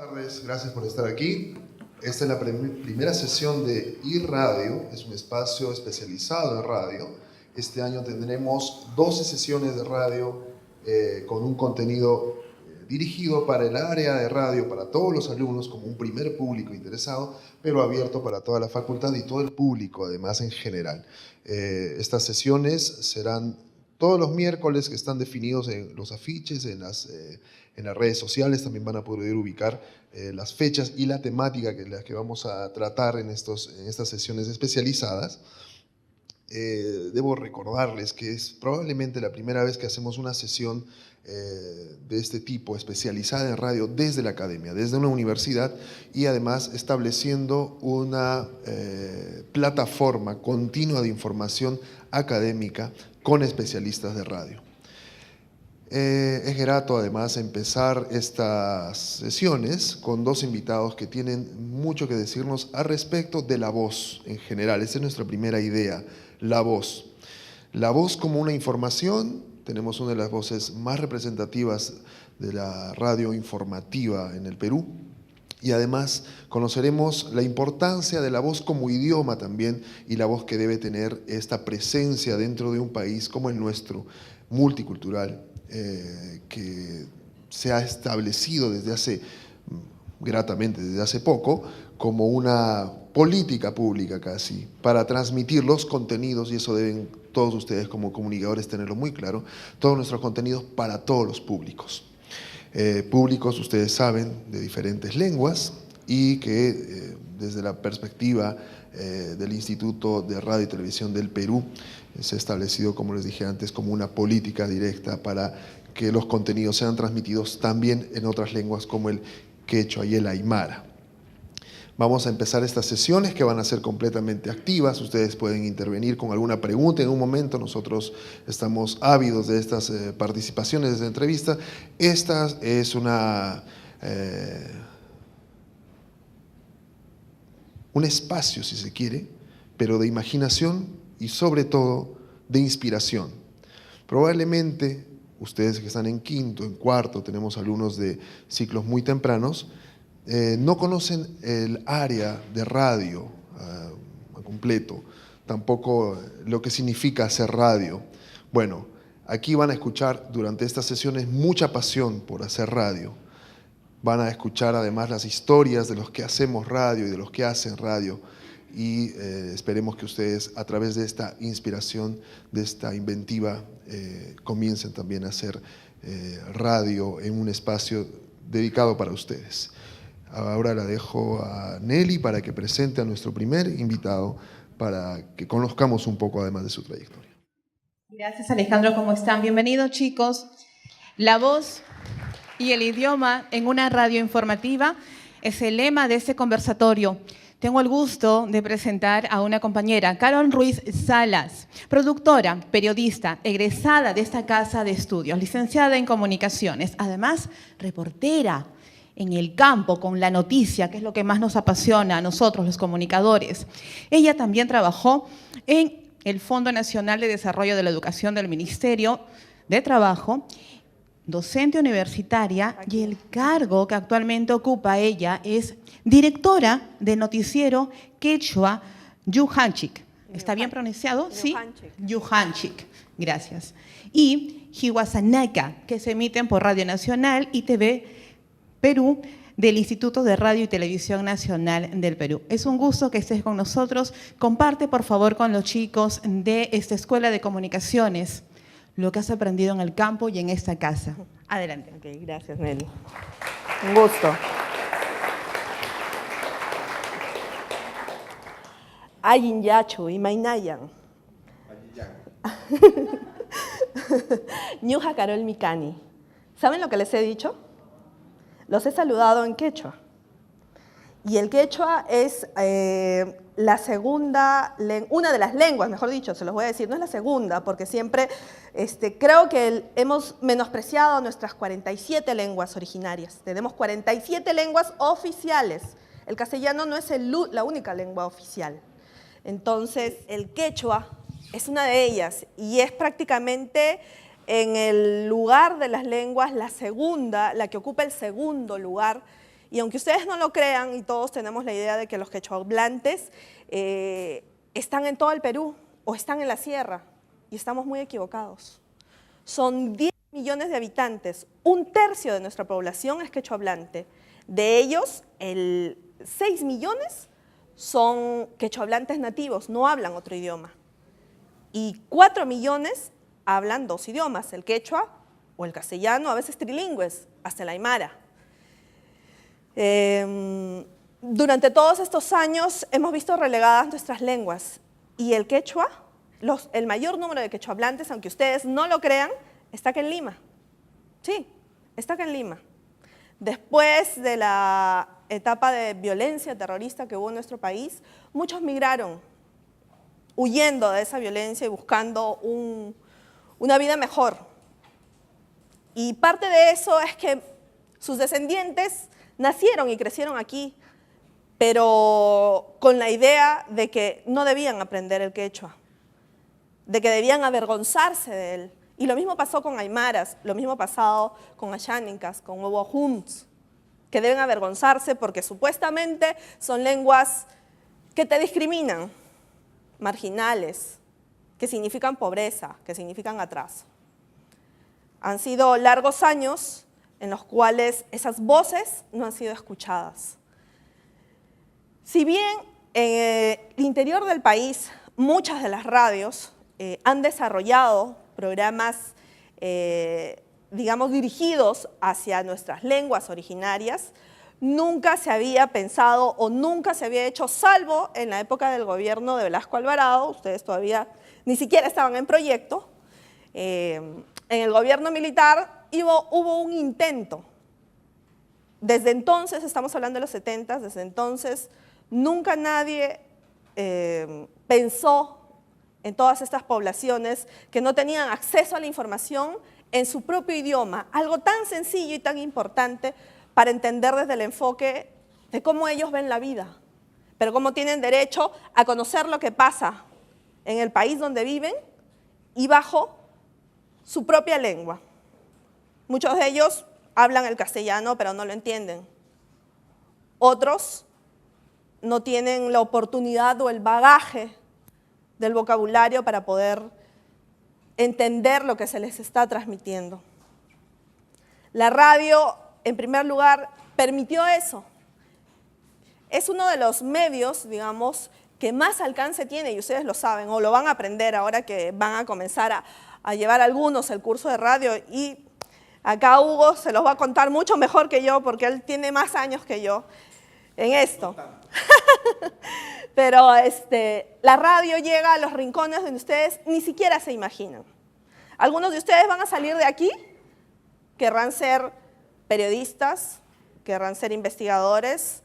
Buenas tardes, gracias por estar aquí. Esta es la primera sesión de iRadio, es un espacio especializado en radio. Este año tendremos 12 sesiones de radio con un contenido dirigido para el área de radio, para todos los alumnos, como un primer público interesado, pero abierto para toda la facultad y todo el público, además, en general. Estas sesiones serán todos los miércoles, que están definidos en los afiches, en las redes sociales. También van a poder ubicar las fechas y la temática que vamos a tratar en estas sesiones especializadas. Debo recordarles que es probablemente la primera vez que hacemos una sesión de este tipo, especializada en radio, desde la academia, desde una universidad, y además estableciendo una plataforma continua de información académica con especialistas de radio. Es grato además empezar estas sesiones con dos invitados que tienen mucho que decirnos al respecto de la voz en general. Esa es nuestra primera idea, la voz. La voz como una información. Tenemos una de las voces más representativas de la radio informativa en el Perú. Y además conoceremos la importancia de la voz como idioma también, y la voz que debe tener esta presencia dentro de un país como el nuestro, multicultural, que se ha establecido gratamente desde hace poco, como una política pública casi, para transmitir los contenidos, y eso deben todos ustedes como comunicadores tenerlo muy claro, todos nuestros contenidos para todos los públicos. Públicos, ustedes saben, de diferentes lenguas, y que desde la perspectiva del Instituto de Radio y Televisión del Perú se ha establecido, como les dije antes, como una política directa para que los contenidos sean transmitidos también en otras lenguas como el quechua y el aymara. Vamos a empezar estas sesiones que van a ser completamente activas. Ustedes pueden intervenir con alguna pregunta en un momento. Nosotros estamos ávidos de estas participaciones, de esta entrevista. Esta es un espacio, si se quiere, pero de imaginación y sobre todo de inspiración. Probablemente ustedes que están en quinto, en cuarto, tenemos alumnos de ciclos muy tempranos, no conocen el área de radio a completo, tampoco lo que significa hacer radio. Bueno, aquí van a escuchar durante estas sesiones mucha pasión por hacer radio. Van a escuchar además las historias de los que hacemos radio y de los que hacen radio, y esperemos que ustedes, a través de esta inspiración, de esta inventiva, comiencen también a hacer radio en un espacio dedicado para ustedes. Ahora la dejo a Nelly para que presente a nuestro primer invitado, para que conozcamos un poco además de su trayectoria. Gracias, Alejandro. ¿Cómo están? Bienvenidos, chicos. La voz y el idioma en una radio informativa es el lema de este conversatorio. Tengo el gusto de presentar a una compañera, Carol Ruiz Salas, productora, periodista, egresada de esta casa de estudios, licenciada en comunicaciones, además reportera en el campo con la noticia, que es lo que más nos apasiona a nosotros, los comunicadores. Ella también trabajó en el Fondo Nacional de Desarrollo de la Educación del Ministerio de Trabajo, docente universitaria, y el cargo que actualmente ocupa ella es directora de noticiero quechua Yuhanchik. ¿Está bien pronunciado? Sí. Yuhanchik. Gracias. Y Hiwasanaka, que se emiten por Radio Nacional y TV Perú, del Instituto de Radio y Televisión Nacional del Perú. Es un gusto que estés con nosotros. Comparte, por favor, con los chicos de esta Escuela de Comunicaciones lo que has aprendido en el campo y en esta casa. Adelante. Ok, gracias, Nelly. Un gusto. Ayin yachu y mainayan. Ñuja Carol Mikani. ¿Saben lo que les he dicho? Los he saludado en quechua. Y el quechua es la segunda, una de las lenguas, mejor dicho, se los voy a decir, no es la segunda, porque siempre creo que hemos menospreciado nuestras 47 lenguas originarias. Tenemos 47 lenguas oficiales. El castellano no es la única lengua oficial. Entonces, el quechua es una de ellas y es prácticamente en el lugar de las lenguas la segunda, la que ocupa el segundo lugar, Y aunque ustedes no lo crean, y todos tenemos la idea de que los quechohablantes están en todo el Perú o están en la sierra, y estamos muy equivocados. Son 10 millones de habitantes, 1/3 de nuestra población es quechohablante. De ellos, 6 millones son quechohablantes nativos, no hablan otro idioma. Y 4 millones hablan 2 idiomas, el quechua o el castellano, a veces trilingües, hasta el aymara. Durante todos estos años hemos visto relegadas nuestras lenguas, y el quechua, el mayor número de quechohablantes, aunque ustedes no lo crean, está acá en Lima. Sí, está acá en Lima. Después de la etapa de violencia terrorista que hubo en nuestro país, muchos migraron, huyendo de esa violencia y buscando una vida mejor. Y parte de eso es que sus descendientes nacieron y crecieron aquí, pero con la idea de que no debían aprender el quechua, de que debían avergonzarse de él. Y lo mismo pasó con aymaras, lo mismo pasado con ashánicas, con huevohums, que deben avergonzarse porque supuestamente son lenguas que te discriminan, marginales, que significan pobreza, que significan atraso. Han sido largos años en los cuales esas voces no han sido escuchadas. Si bien en el interior del país muchas de las radios han desarrollado programas, digamos, dirigidos hacia nuestras lenguas originarias, nunca se había pensado o nunca se había hecho, salvo en la época del gobierno de Velasco Alvarado, ustedes todavía ni siquiera estaban en proyecto. En el gobierno militar hubo un intento. Desde entonces, estamos hablando de los 70, desde entonces nunca nadie pensó en todas estas poblaciones que no tenían acceso a la información en su propio idioma, algo tan sencillo y tan importante para entender desde el enfoque de cómo ellos ven la vida, pero cómo tienen derecho a conocer lo que pasa en el país donde viven y bajo su propia lengua. Muchos de ellos hablan el castellano, pero no lo entienden. Otros no tienen la oportunidad o el bagaje del vocabulario para poder entender lo que se les está transmitiendo. La radio, en primer lugar, permitió eso. Es uno de los medios, digamos, que más alcance tiene, y ustedes lo saben, o lo van a aprender ahora que van a comenzar a llevar algunos el curso de radio, y acá Hugo se los va a contar mucho mejor que yo, porque él tiene más años que yo en esto. Pero la radio llega a los rincones donde ustedes ni siquiera se imaginan. Algunos de ustedes van a salir de aquí, querrán ser periodistas, querrán ser investigadores,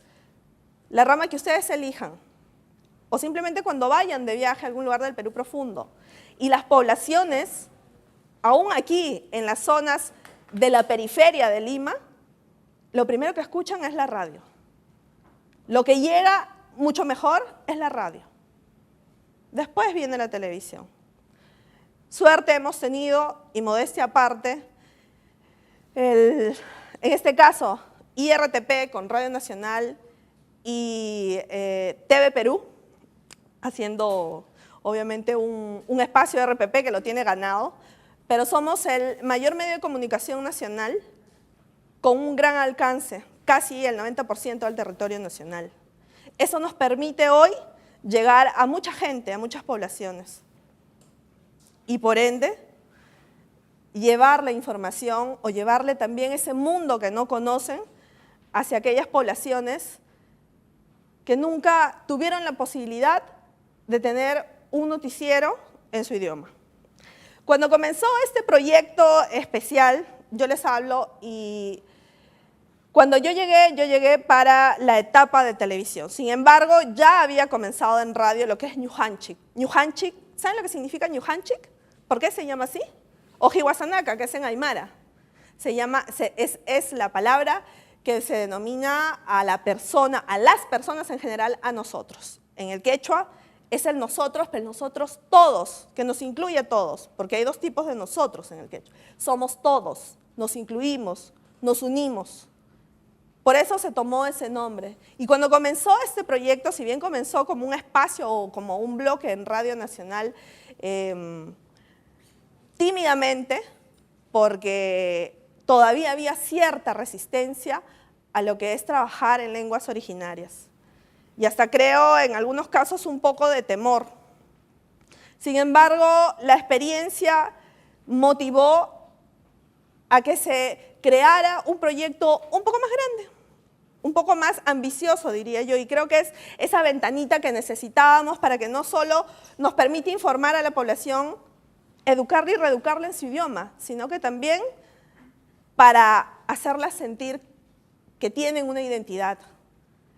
la rama que ustedes elijan, o simplemente cuando vayan de viaje a algún lugar del Perú profundo. Y las poblaciones, aún aquí en las zonas de la periferia de Lima, lo primero que escuchan es la radio. Lo que llega mucho mejor es la radio. Después viene la televisión. Suerte hemos tenido, y modestia aparte, en este caso, IRTP con Radio Nacional y TV Perú, haciendo obviamente un espacio de RPP que lo tiene ganado, pero somos el mayor medio de comunicación nacional con un gran alcance, casi el 90% del territorio nacional. Eso nos permite hoy llegar a mucha gente, a muchas poblaciones, y por ende llevarle información o llevarle también ese mundo que no conocen hacia aquellas poblaciones que nunca tuvieron la posibilidad de tener un noticiero en su idioma. Cuando comenzó este proyecto especial, yo les hablo, y cuando yo llegué para la etapa de televisión. Sin embargo, ya había comenzado en radio lo que es ñujanchik. Ñujanchik, ¿saben lo que significa ñujanchik? ¿Por qué se llama así? Ojihuasanaca, que es en aymara. Es la palabra que se denomina a la persona, a las personas en general, a nosotros. En el quechua es el nosotros, pero el nosotros todos, que nos incluye a todos, porque hay dos tipos de nosotros en el quechua. Somos todos, nos incluimos, nos unimos. Por eso se tomó ese nombre. Y cuando comenzó este proyecto, si bien comenzó como un espacio o como un bloque en Radio Nacional, tímidamente, porque todavía había cierta resistencia a lo que es trabajar en lenguas originarias. Y hasta creo, en algunos casos, un poco de temor. Sin embargo, la experiencia motivó a que se creara un proyecto un poco más grande, un poco más ambicioso, diría yo, y creo que es esa ventanita que necesitábamos para que no solo nos permite informar a la población, educarla y reeducarla en su idioma, sino que también para hacerla sentir que tienen una identidad,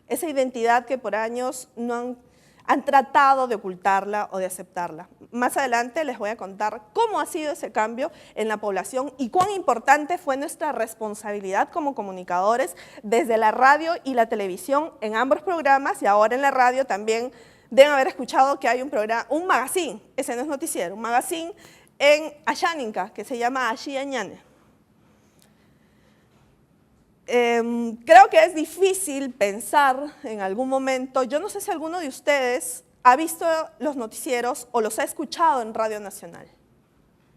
esa identidad que por años no han tratado de ocultarla o de aceptarla. Más adelante les voy a contar cómo ha sido ese cambio en la población y cuán importante fue nuestra responsabilidad como comunicadores desde la radio y la televisión en ambos programas, y ahora en la radio también deben haber escuchado que hay un programa, un magazine, ese no es noticiero, un magazine en Asháninka que se llama Ashí Añane. Creo que es difícil pensar en algún momento, yo no sé si alguno de ustedes ha visto los noticieros o los ha escuchado en Radio Nacional.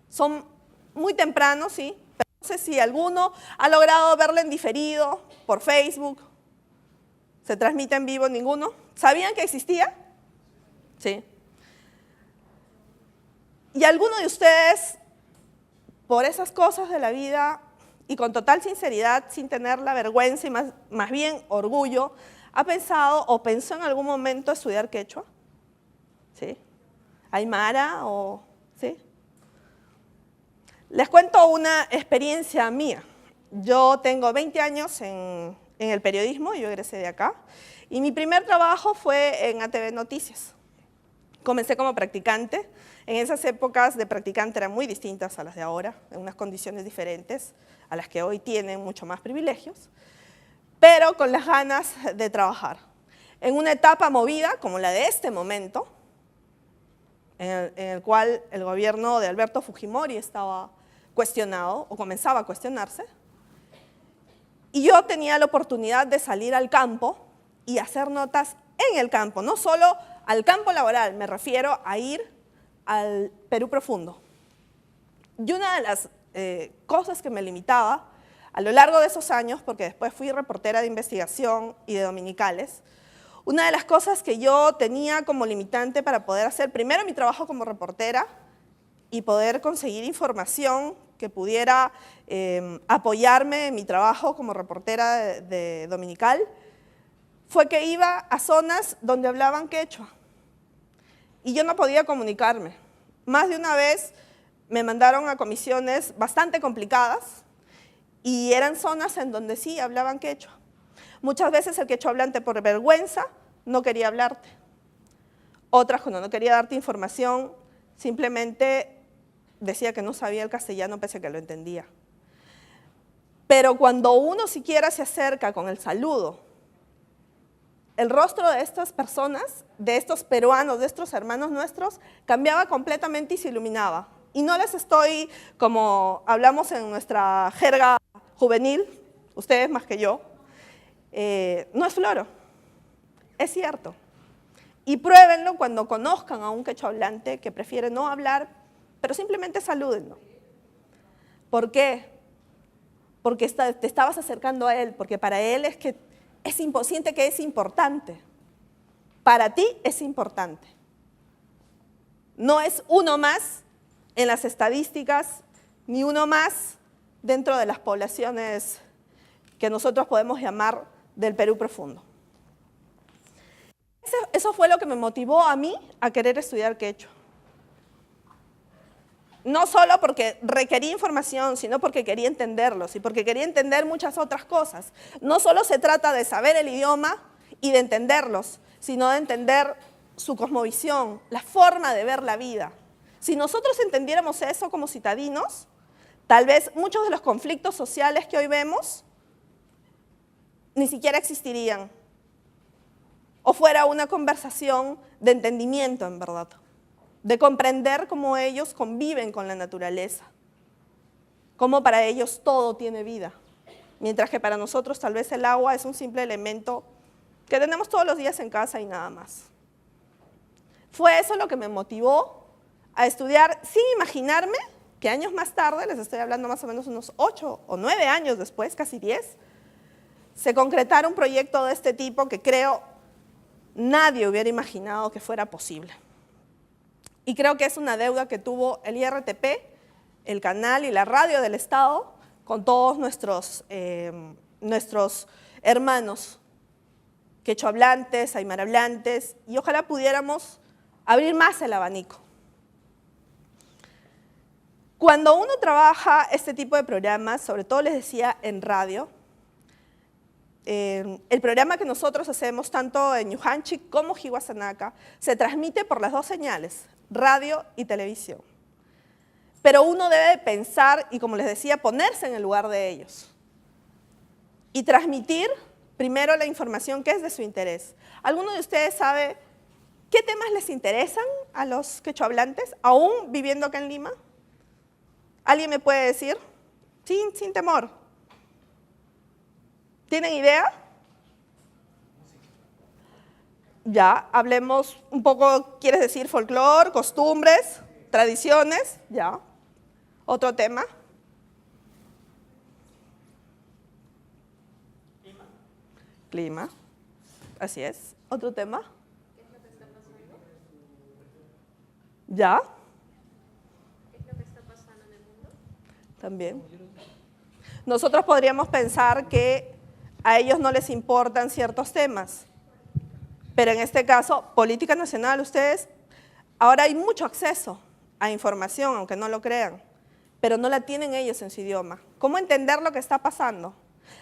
Son muy tempranos, sí, pero no sé si alguno ha logrado verlo en diferido, por Facebook, se transmite en vivo, ninguno. ¿Sabían que existía? Sí. ¿Y alguno de ustedes, por esas cosas de la vida, y con total sinceridad, sin tener la vergüenza y más bien orgullo, ha pensado o pensó en algún momento estudiar quechua? ¿Sí? ¿Aymara o...? ¿Sí? Les cuento una experiencia mía. Yo tengo 20 años en el periodismo, yo egresé de acá, y mi primer trabajo fue en ATV Noticias. Comencé como practicante. En esas épocas de practicante eran muy distintas a las de ahora, en unas condiciones diferentes a las que hoy tienen mucho más privilegios, pero con las ganas de trabajar. En una etapa movida como la de este momento, en el cual el gobierno de Alberto Fujimori estaba cuestionado o comenzaba a cuestionarse, y yo tenía la oportunidad de salir al campo y hacer notas en el campo, no solo al campo laboral, me refiero a ir al Perú profundo. Y una de las cosas que me limitaba a lo largo de esos años, porque después fui reportera de investigación y de dominicales, una de las cosas que yo tenía como limitante para poder hacer primero mi trabajo como reportera y poder conseguir información que pudiera apoyarme en mi trabajo como reportera de dominical, fue que iba a zonas donde hablaban quechua y yo no podía comunicarme. Más de una vez me mandaron a comisiones bastante complicadas y eran zonas en donde sí hablaban quechua. Muchas veces el quechua hablante por vergüenza no quería hablarte. Otras, cuando no quería darte información, simplemente decía que no sabía el castellano pese a que lo entendía. Pero cuando uno siquiera se acerca con el saludo, el rostro de estas personas, de estos peruanos, de estos hermanos nuestros, cambiaba completamente y se iluminaba. Y no les estoy, como hablamos en nuestra jerga juvenil, ustedes más que yo, no es floro, es cierto. Y pruébenlo cuando conozcan a un quechua hablante que prefiere no hablar, pero simplemente salúdenlo. ¿Por qué? Porque te estabas acercando a él, porque para él siente que es importante. Para ti es importante. No es uno más en las estadísticas, ni uno más dentro de las poblaciones que nosotros podemos llamar del Perú profundo. Eso fue lo que me motivó a mí a querer estudiar quechua. No solo porque requería información, sino porque quería entenderlos y porque quería entender muchas otras cosas. No solo se trata de saber el idioma y de entenderlos, sino de entender su cosmovisión, la forma de ver la vida. Si nosotros entendiéramos eso como citadinos, tal vez muchos de los conflictos sociales que hoy vemos ni siquiera existirían. O fuera una conversación de entendimiento, en verdad, de comprender cómo ellos conviven con la naturaleza, cómo para ellos todo tiene vida. mientras que para nosotros tal vez el agua es un simple elemento que tenemos todos los días en casa y nada más. Fue eso lo que me motivó a estudiar sin imaginarme que años más tarde, les estoy hablando más o menos unos 8 o 9 años después, casi 10, se concretara un proyecto de este tipo que creo nadie hubiera imaginado que fuera posible. Y creo que es una deuda que tuvo el IRTP, el canal y la radio del Estado con todos nuestros hermanos quechohablantes, aymarhablantes, y ojalá pudiéramos abrir más el abanico. Cuando uno trabaja este tipo de programas, sobre todo les decía en radio, el programa que nosotros hacemos tanto en Ñujanchik como Hiwasanaca se transmite por las dos señales, radio y televisión. Pero uno debe pensar y, como les decía, ponerse en el lugar de ellos y transmitir primero la información que es de su interés. ¿Alguno de ustedes sabe qué temas les interesan a los quechohablantes, aún viviendo acá en Lima? ¿Alguien me puede decir? Sin temor. ¿Tienen idea? Ya, hablemos un poco, ¿quieres decir folclore, costumbres, tradiciones? Ya. ¿Otro tema? Clima. Así es. ¿Otro tema? ¿Qué es lo que está pasando? ¿Ya? ¿Qué es lo que está pasando en el mundo? También. Nosotros podríamos pensar que a ellos no les importan ciertos temas, pero en este caso, política nacional, ustedes, ahora hay mucho acceso a información, aunque no lo crean, pero no la tienen ellos en su idioma. ¿Cómo entender lo que está pasando?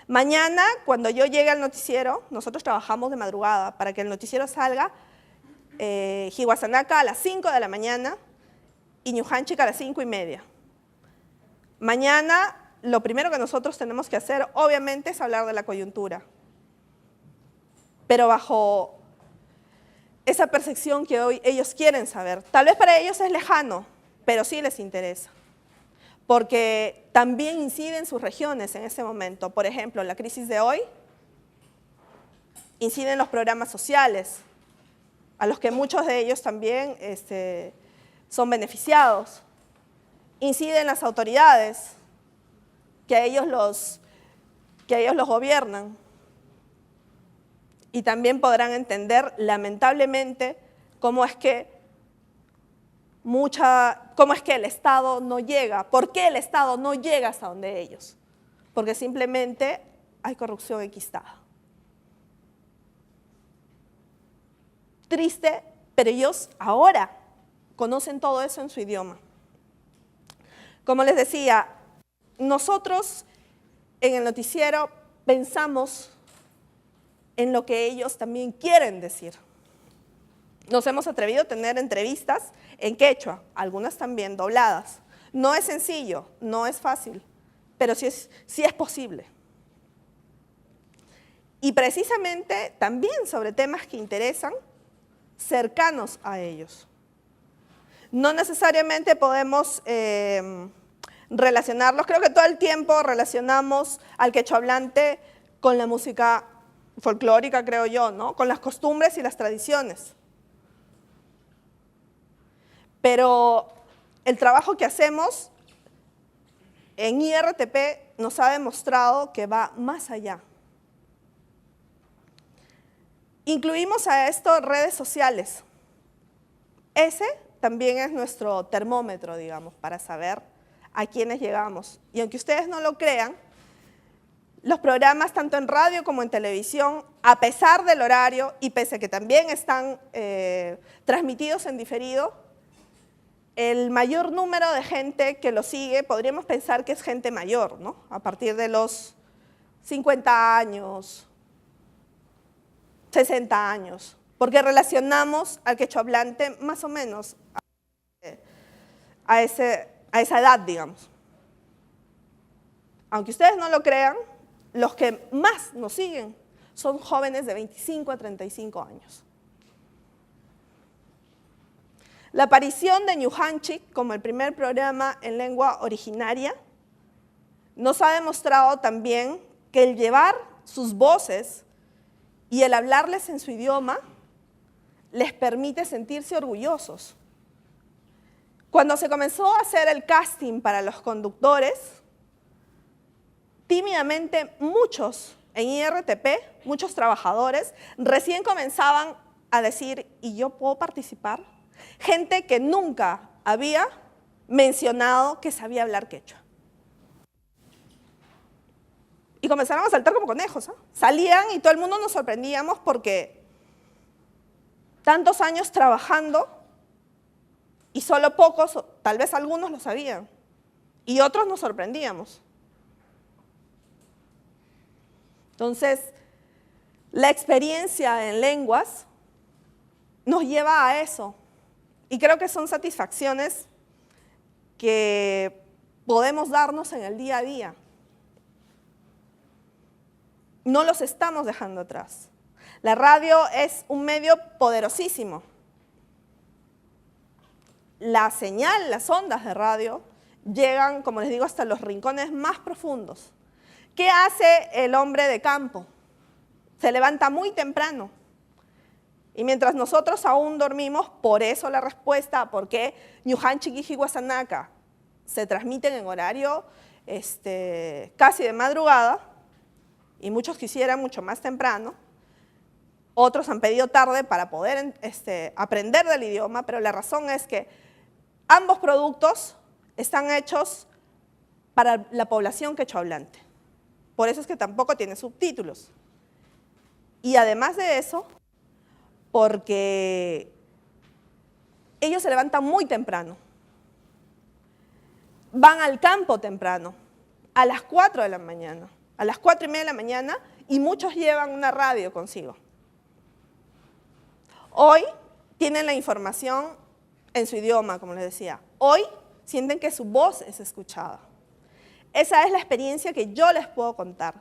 Mañana, cuando yo llegue al noticiero, nosotros trabajamos de madrugada para que el noticiero salga Hiwasanaca a las 5 de la mañana y Ñujanchik a las 5:30. Mañana, lo primero que nosotros tenemos que hacer, obviamente, es hablar de la coyuntura, pero bajo esa percepción que hoy ellos quieren saber. Tal vez para ellos es lejano, pero sí les interesa, porque también incide en sus regiones en este momento. Por ejemplo, la crisis de hoy incide en los programas sociales, a los que muchos de ellos también son beneficiados. Incide en las autoridades, que a ellos los gobiernan. Y también podrán entender, lamentablemente, cómo es que el Estado no llega. ¿Por qué el Estado no llega hasta donde ellos? Porque simplemente hay corrupción enquistada. Triste, pero ellos ahora conocen todo eso en su idioma. Como les decía, nosotros en el noticiero pensamos en lo que ellos también quieren decir. Nos hemos atrevido a tener entrevistas en quechua, algunas también dobladas. No es sencillo, no es fácil, pero sí es posible. Y precisamente también sobre temas que interesan, cercanos a ellos. No necesariamente podemos relacionarlos, creo que todo el tiempo relacionamos al quechohablante con la música folclórica, creo yo, ¿no? Con las costumbres y las tradiciones. Pero el trabajo que hacemos en IRTP nos ha demostrado que va más allá. Incluimos a esto redes sociales. Ese también es nuestro termómetro, digamos, para saber a quiénes llegamos. Y aunque ustedes no lo crean, los programas tanto en radio como en televisión, a pesar del horario y pese a que también están transmitidos en diferido, el mayor número de gente que lo sigue, podríamos pensar que es gente mayor, ¿no? A partir de los 50 años, 60 años, porque relacionamos al quechohablante más o menos a esa edad, digamos. Aunque ustedes no lo crean, los que más nos siguen son jóvenes de 25 a 35 años. La aparición de Ñujanchik como el primer programa en lengua originaria nos ha demostrado también que el llevar sus voces y el hablarles en su idioma les permite sentirse orgullosos. Cuando se comenzó a hacer el casting para los conductores, tímidamente muchos en IRTP, muchos trabajadores, recién comenzaban a decir, ¿y yo puedo participar? Gente que nunca había mencionado que sabía hablar quechua. Y comenzaron a saltar como conejos, ¿eh? Salían y todo el mundo nos sorprendíamos porque tantos años trabajando y solo pocos, tal vez algunos lo sabían, y otros nos sorprendíamos. Entonces, la experiencia en lenguas nos lleva a eso. Y creo que son satisfacciones que podemos darnos en el día a día. No los estamos dejando atrás. La radio es un medio poderosísimo. La señal, las ondas de radio llegan, como les digo, hasta los rincones más profundos. ¿Qué hace el hombre de campo? Se levanta muy temprano. Y mientras nosotros aún dormimos, por eso la respuesta a por qué Ñujan Chiquiji Guasanaka se transmiten en horario casi de madrugada, y muchos quisieran mucho más temprano, otros han pedido tarde para poder aprender del idioma, pero la razón es que ambos productos están hechos para la población quechohablante. Por eso es que tampoco tiene subtítulos. Y además de eso, porque ellos se levantan muy temprano, van al campo temprano, a las 4 de la mañana, a las 4:30 de la mañana, y muchos llevan una radio consigo. Hoy tienen la información en su idioma, como les decía. Hoy sienten que su voz es escuchada. Esa es la experiencia que yo les puedo contar.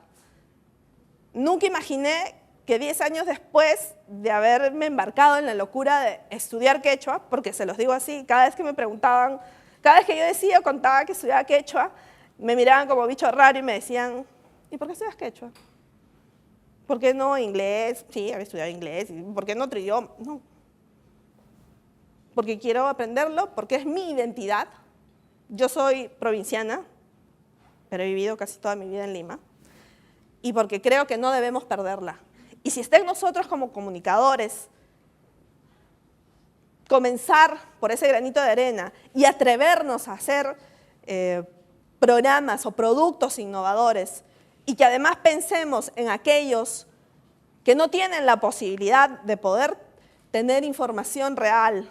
Nunca imaginé que 10 años después de haberme embarcado en la locura de estudiar quechua, porque se los digo así, cada vez que me preguntaban, cada vez que yo decía o contaba que estudiaba quechua, me miraban como bicho raro y me decían, ¿y por qué estudias quechua? ¿Por qué no inglés? Sí, había estudiado inglés. ¿Por qué no otro idioma? No. Porque quiero aprenderlo, porque es mi identidad. Yo soy provinciana, pero he vivido casi toda mi vida en Lima. Y porque creo que no debemos perderla. Y si está en nosotros como comunicadores, comenzar por ese granito de arena y atrevernos a hacer programas o productos innovadores, y que además pensemos en aquellos que no tienen la posibilidad de poder tener información real,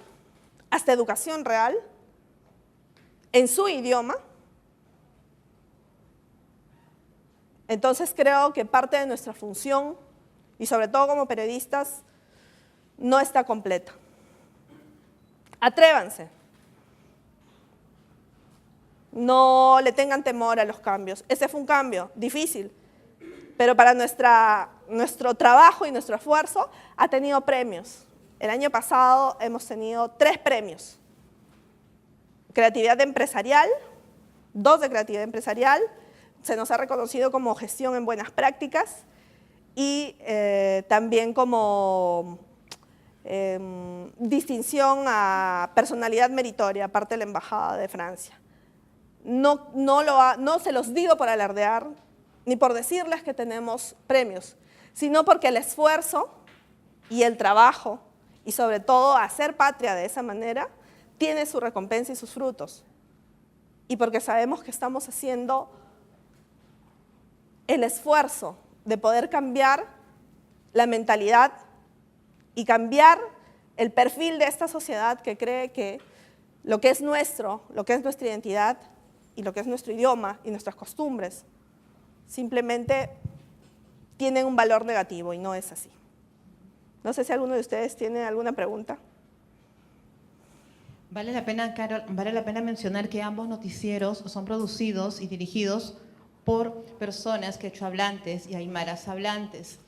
hasta educación real, en su idioma, entonces creo que parte de nuestra función, y sobre todo como periodistas, no está completa. Atrévanse. No le tengan temor a los cambios. Ese fue un cambio difícil, pero para nuestro trabajo y nuestro esfuerzo ha tenido premios. El año pasado hemos tenido 3 premios. Creatividad empresarial, 2 de creatividad empresarial, se nos ha reconocido como gestión en buenas prácticas y también como distinción a personalidad meritoria, aparte de la Embajada de Francia. No se los digo por alardear, ni por decirles que tenemos premios, sino porque el esfuerzo y el trabajo, y sobre todo hacer patria de esa manera, tiene su recompensa y sus frutos. Y porque sabemos que estamos haciendo el esfuerzo de poder cambiar la mentalidad y cambiar el perfil de esta sociedad que cree que lo que es nuestro, lo que es nuestra identidad y lo que es nuestro idioma y nuestras costumbres simplemente tienen un valor negativo, y no es así. No sé si alguno de ustedes tiene alguna pregunta. Vale la pena, Carol, vale la pena mencionar que ambos noticieros son producidos y dirigidos por personas quechohablantes y aymaras hablantes.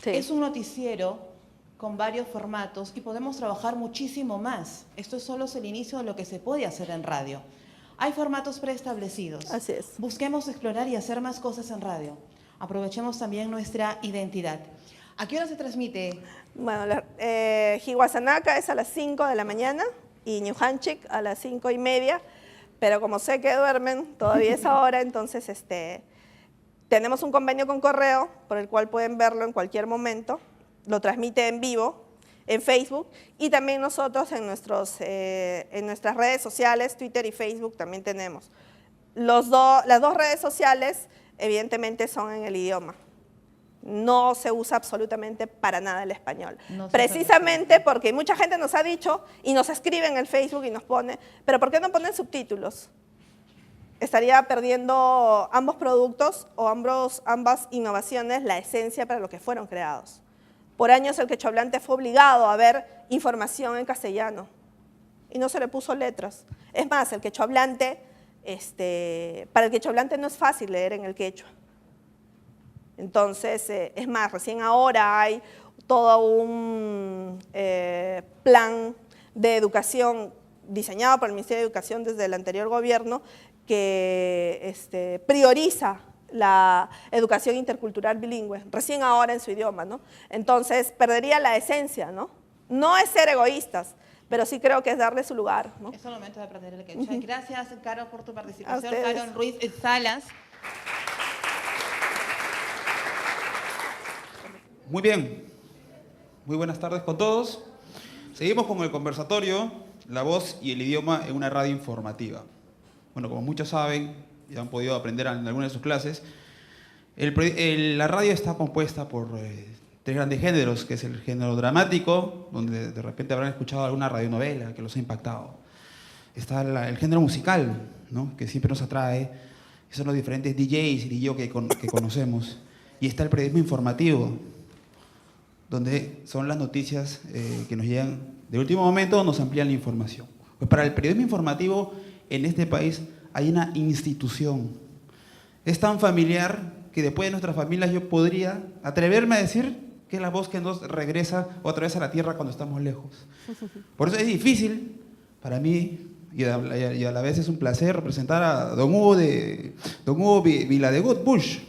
Sí. Es un noticiero con varios formatos y podemos trabajar muchísimo más. Esto es solo el inicio de lo que se puede hacer en radio. Hay formatos preestablecidos. Así es. Busquemos explorar y hacer más cosas en radio. Aprovechemos también nuestra identidad. ¿A qué hora se transmite? Bueno, Hiwasanaka es a las 5 de la mañana y New Hanchik a las 5:30, pero como sé que duermen, todavía es ahora, entonces tenemos un convenio con Correo por el cual pueden verlo en cualquier momento. Lo transmite en vivo en Facebook y también nosotros en nuestras redes sociales, Twitter y Facebook también tenemos. Las dos redes sociales evidentemente son en el idioma. No se usa absolutamente para nada el español. No Precisamente porque mucha gente nos ha dicho y nos escribe en el Facebook y nos pone, pero ¿por qué no ponen subtítulos? Estaría perdiendo ambos productos o ambas innovaciones la esencia para lo que fueron creados. Por años el quechohablante fue obligado a ver información en castellano y no se le puso letras. Es más, para el quechohablante no es fácil leer en el quechua. Entonces, es más, recién ahora hay todo un plan de educación diseñado por el Ministerio de Educación desde el anterior gobierno que prioriza la educación intercultural bilingüe, recién ahora en su idioma, ¿no? Entonces, perdería la esencia, ¿no? No es ser egoístas, pero sí creo que es darle su lugar, ¿no? Es el momento de aprender el quechua. Gracias, Caro, por tu participación. ustedes. Caro Ruiz Salas. Muy bien, muy buenas tardes con todos. Seguimos con el conversatorio, la voz y el idioma en una radio informativa. Bueno, como muchos saben y han podido aprender en algunas de sus clases, la radio está compuesta por tres grandes géneros, que es el género dramático, donde de repente habrán escuchado alguna radionovela que los ha impactado. Está el género musical, ¿no?, que siempre nos atrae, que son los diferentes DJs y DJ que conocemos. Y está el periodismo informativo, donde son las noticias que nos llegan de último momento, nos amplían la información. Pues para el periodismo informativo en este país hay una institución. Es tan familiar que después de nuestras familias yo podría atreverme a decir que es la voz que nos regresa otra vez a la tierra cuando estamos lejos. Por eso es difícil para mí, y a la vez es un placer representar a don Hugo Viladegut Bush,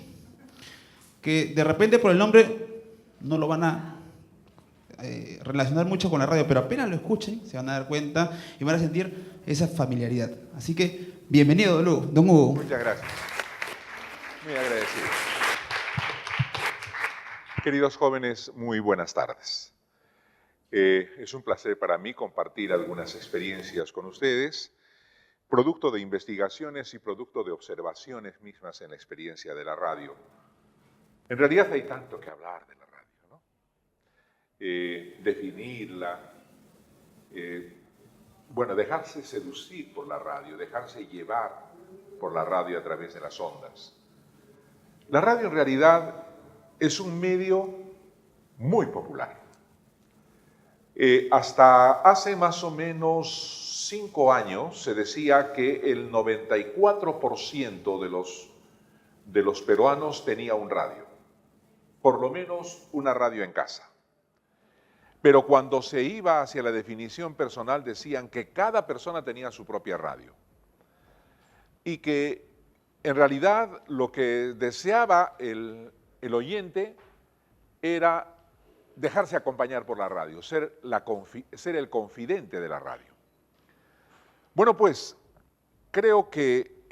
que de repente por el nombre no lo van a relacionar mucho con la radio, pero apenas lo escuchen se van a dar cuenta y van a sentir esa familiaridad. Así que bienvenido, don Hugo. Muchas gracias. Muy agradecido. Queridos jóvenes, muy buenas tardes. Es un placer para mí compartir algunas experiencias con ustedes, producto de investigaciones y producto de observaciones mismas en la experiencia de la radio. En realidad hay tanto que hablar de la radio, ¿no? Definirla, dejarse seducir por la radio, dejarse llevar por la radio a través de las ondas. La radio en realidad es un medio muy popular. Hasta hace más o menos 5 años se decía que el 94% de los peruanos tenía un radio, por lo menos una radio en casa. Pero cuando se iba hacia la definición personal decían que cada persona tenía su propia radio y que en realidad lo que deseaba el oyente era dejarse acompañar por la radio, ser el confidente de la radio. Bueno, pues creo que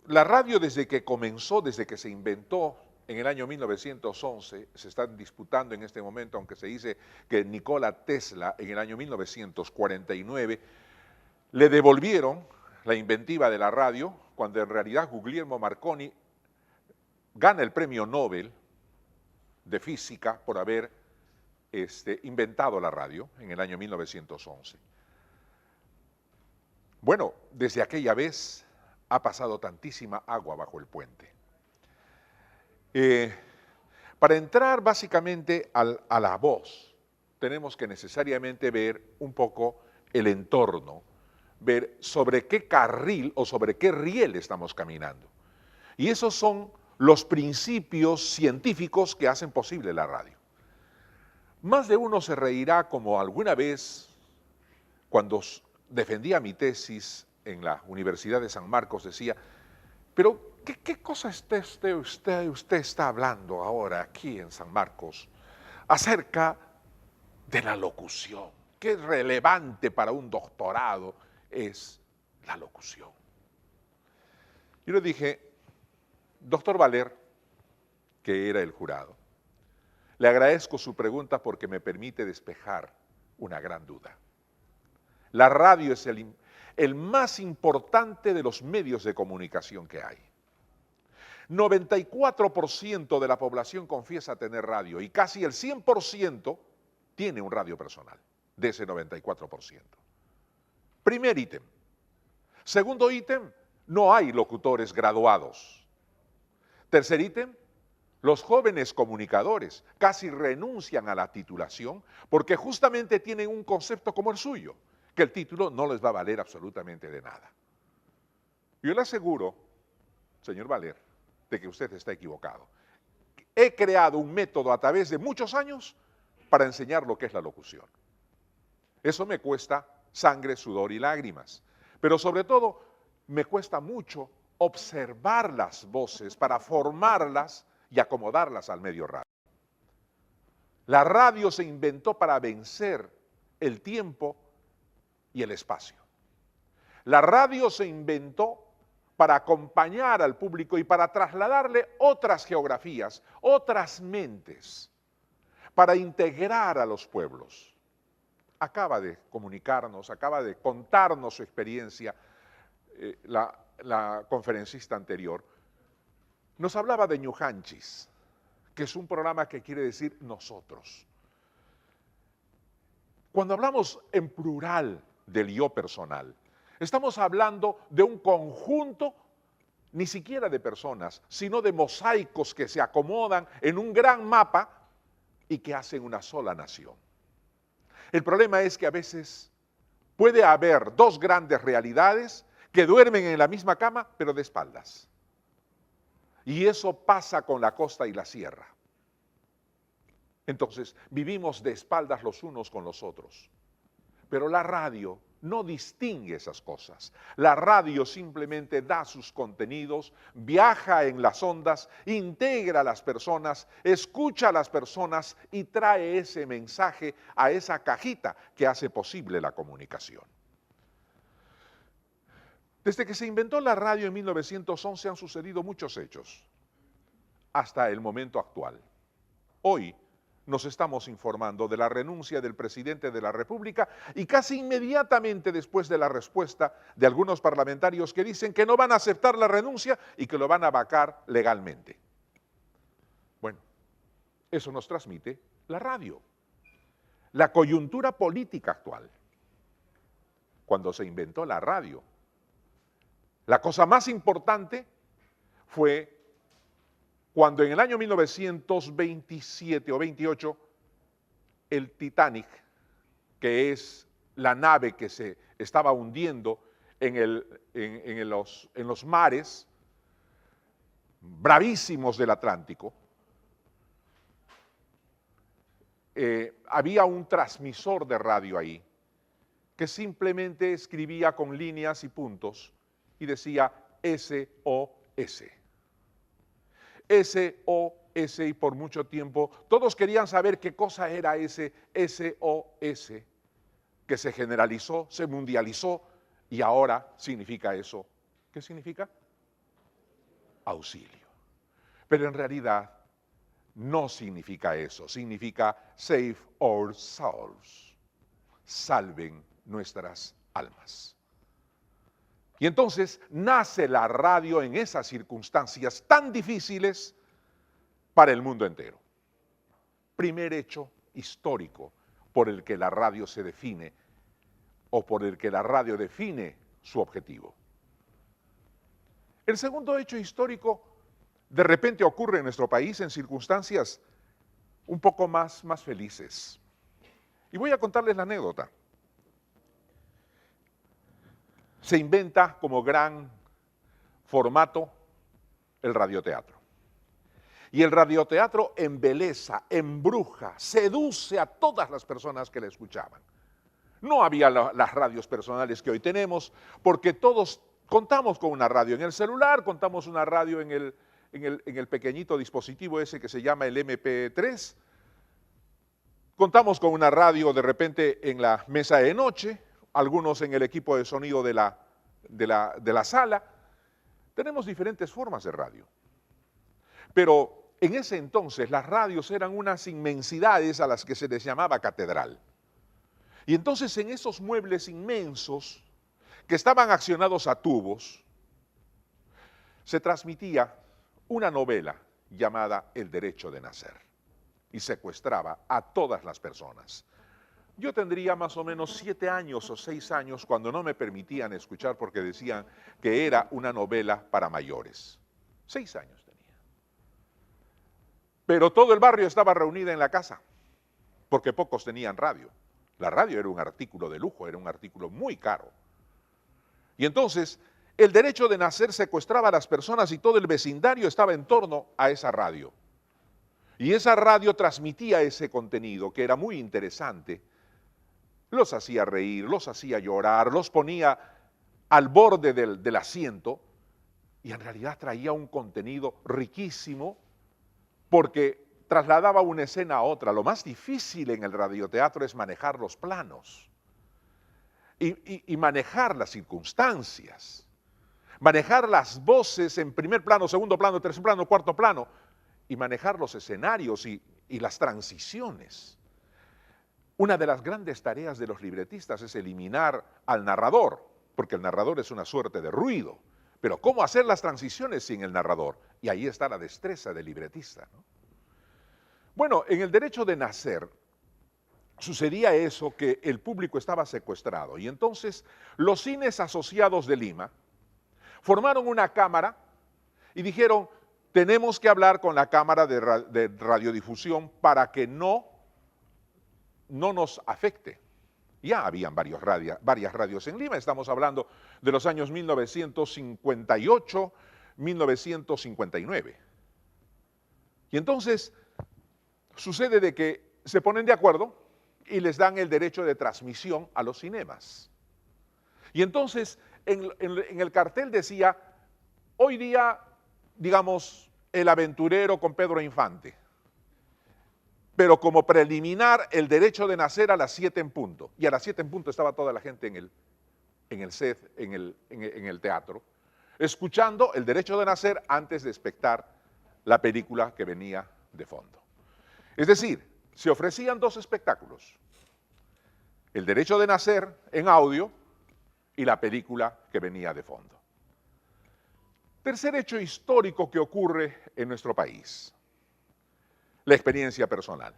la radio desde que comenzó, desde que se inventó en el año 1911, se están disputando en este momento, aunque se dice que Nikola Tesla en el año 1949 le devolvieron la inventiva de la radio, cuando en realidad Guglielmo Marconi gana el premio Nobel de física por haber inventado la radio en el año 1911. Bueno, desde aquella vez ha pasado tantísima agua bajo el puente. Para entrar básicamente a la voz, tenemos que necesariamente ver un poco el entorno, ver sobre qué carril o sobre qué riel estamos caminando. Y esos son los principios científicos que hacen posible la radio. Más de uno se reirá como alguna vez, cuando defendía mi tesis en la Universidad de San Marcos, decía, pero ¿Qué cosa usted está hablando ahora aquí en San Marcos acerca de la locución? ¿Qué relevante para un doctorado es la locución? Yo le dije, doctor Valer, que era el jurado, le agradezco su pregunta porque me permite despejar una gran duda. La radio es el más importante de los medios de comunicación que hay. 94% de la población confiesa tener radio y casi el 100% tiene un radio personal, de ese 94%. Primer ítem. Segundo ítem, no hay locutores graduados. Tercer ítem, los jóvenes comunicadores casi renuncian a la titulación porque justamente tienen un concepto como el suyo, que el título no les va a valer absolutamente de nada. Yo le aseguro, señor Valer, de que usted está equivocado. He creado un método a través de muchos años para enseñar lo que es la locución. Eso me cuesta sangre, sudor y lágrimas, pero sobre todo me cuesta mucho observar las voces para formarlas y acomodarlas al medio radio. La radio se inventó para vencer el tiempo y el espacio. La radio se inventó para acompañar al público y para trasladarle otras geografías, otras mentes, para integrar a los pueblos. Acaba de comunicarnos, acaba de contarnos su experiencia la conferencista anterior. Nos hablaba de Ñujanchis, que es un programa que quiere decir nosotros. Cuando hablamos en plural del yo personal, estamos hablando de un conjunto, ni siquiera de personas, sino de mosaicos que se acomodan en un gran mapa y que hacen una sola nación. El problema es que a veces puede haber dos grandes realidades que duermen en la misma cama, pero de espaldas. Y eso pasa con la costa y la sierra. Entonces, vivimos de espaldas los unos con los otros. Pero la radio no distingue esas cosas. La radio simplemente da sus contenidos, viaja en las ondas, integra a las personas, escucha a las personas y trae ese mensaje a esa cajita que hace posible la comunicación. Desde que se inventó la radio en 1911 han sucedido muchos hechos, hasta el momento actual. Hoy nos estamos informando de la renuncia del presidente de la República y casi inmediatamente después de la respuesta de algunos parlamentarios que dicen que no van a aceptar la renuncia y que lo van a vacar legalmente. Bueno, eso nos transmite la radio, la coyuntura política actual. Cuando se inventó la radio, la cosa más importante fue cuando en el año 1927 o 28, el Titanic, que es la nave que se estaba hundiendo en los mares bravísimos del Atlántico, había un transmisor de radio ahí que simplemente escribía con líneas y puntos y decía SOS. SOS, y por mucho tiempo todos querían saber qué cosa era ese SOS, que se generalizó, se mundializó y ahora significa eso. ¿Qué significa? Auxilio. Pero en realidad no significa eso, significa save our souls, salven nuestras almas. Y entonces nace la radio en esas circunstancias tan difíciles para el mundo entero. Primer hecho histórico por el que la radio se define o por el que la radio define su objetivo. El segundo hecho histórico de repente ocurre en nuestro país en circunstancias un poco más felices. Y voy a contarles la anécdota. Se inventa como gran formato el radioteatro. Y el radioteatro embeleza, embruja, seduce a todas las personas que le escuchaban. No había las radios personales que hoy tenemos, porque todos Contamos con una radio en el celular, contamos una radio en el pequeñito dispositivo ese que se llama el MP3, contamos con una radio de repente en la mesa de noche, algunos en el equipo de sonido de la sala. Tenemos diferentes formas de radio. Pero en ese entonces las radios eran unas inmensidades a las que se les llamaba catedral. Y entonces en esos muebles inmensos que estaban accionados a tubos, se transmitía una novela llamada El Derecho de Nacer y secuestraba a todas las personas. Yo tendría más o menos 7 años o 6 años cuando no me permitían escuchar porque decían que era una novela para mayores. 6 años tenía. Pero todo el barrio estaba reunido en la casa porque pocos tenían radio. La radio era un artículo de lujo, era un artículo muy caro. Y entonces, el Derecho de Nacer secuestraba a las personas y todo el vecindario estaba en torno a esa radio. Y esa radio transmitía ese contenido que era muy interesante. Los hacía reír, los hacía llorar, los ponía al borde del asiento y en realidad traía un contenido riquísimo porque trasladaba una escena a otra. Lo más difícil en el radioteatro es manejar los planos. Y manejar las circunstancias, manejar las voces en primer plano, segundo plano, tercer plano, cuarto plano, y manejar los escenarios y las transiciones. Una de las grandes tareas de los libretistas es eliminar al narrador, porque el narrador es una suerte de ruido, pero ¿cómo hacer las transiciones sin el narrador? Y ahí está la destreza del libretista, ¿no? Bueno, en El Derecho de Nacer, sucedía eso, que el público estaba secuestrado y entonces los cines asociados de Lima formaron una cámara y dijeron, tenemos que hablar con la cámara de radiodifusión para que no nos afecte. Ya habían varias radios en Lima, estamos hablando de los años 1958, 1959. Y entonces sucede de que se ponen de acuerdo y les dan el derecho de transmisión a los cinemas. Y entonces en el cartel decía, hoy día, digamos, El Aventurero con Pedro Infante, pero como preliminar el Derecho de Nacer a las 7 en punto. Y a las 7 en punto estaba toda la gente en el set, en el teatro, escuchando El Derecho de Nacer antes de espectar la película que venía de fondo. Es decir, se ofrecían 2 espectáculos, El Derecho de Nacer en audio y la película que venía de fondo. Tercer hecho histórico que ocurre en nuestro país, la experiencia personal.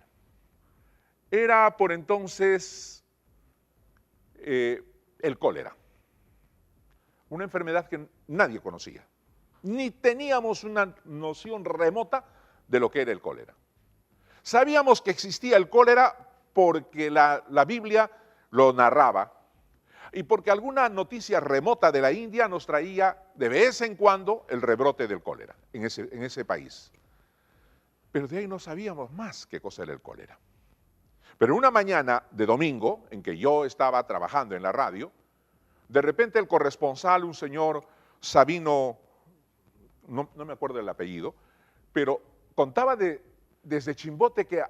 Era por entonces el cólera, una enfermedad que nadie conocía, ni teníamos una noción remota de lo que era el cólera. Sabíamos que existía el cólera porque la Biblia lo narraba y porque alguna noticia remota de la India nos traía de vez en cuando el rebrote del cólera en ese país. Pero de ahí no sabíamos más qué cosa era el cólera. Pero una mañana de domingo, en que yo estaba trabajando en la radio, de repente el corresponsal, un señor Sabino, no me acuerdo del apellido, pero contaba desde Chimbote que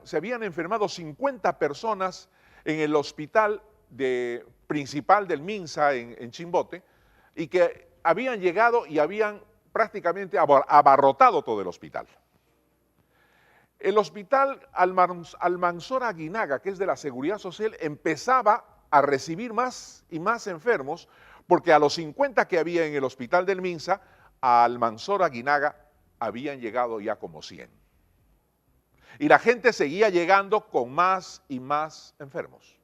se habían enfermado 50 personas en el hospital principal del Minsa en Chimbote y que habían llegado y habían prácticamente abarrotado todo el hospital. El hospital Almanzora Aguinaga, que es de la Seguridad Social, empezaba a recibir más y más enfermos porque a los 50 que había en el hospital del Minsa, a Almanzora Aguinaga habían llegado ya como 100. Y la gente seguía llegando con más y más enfermos.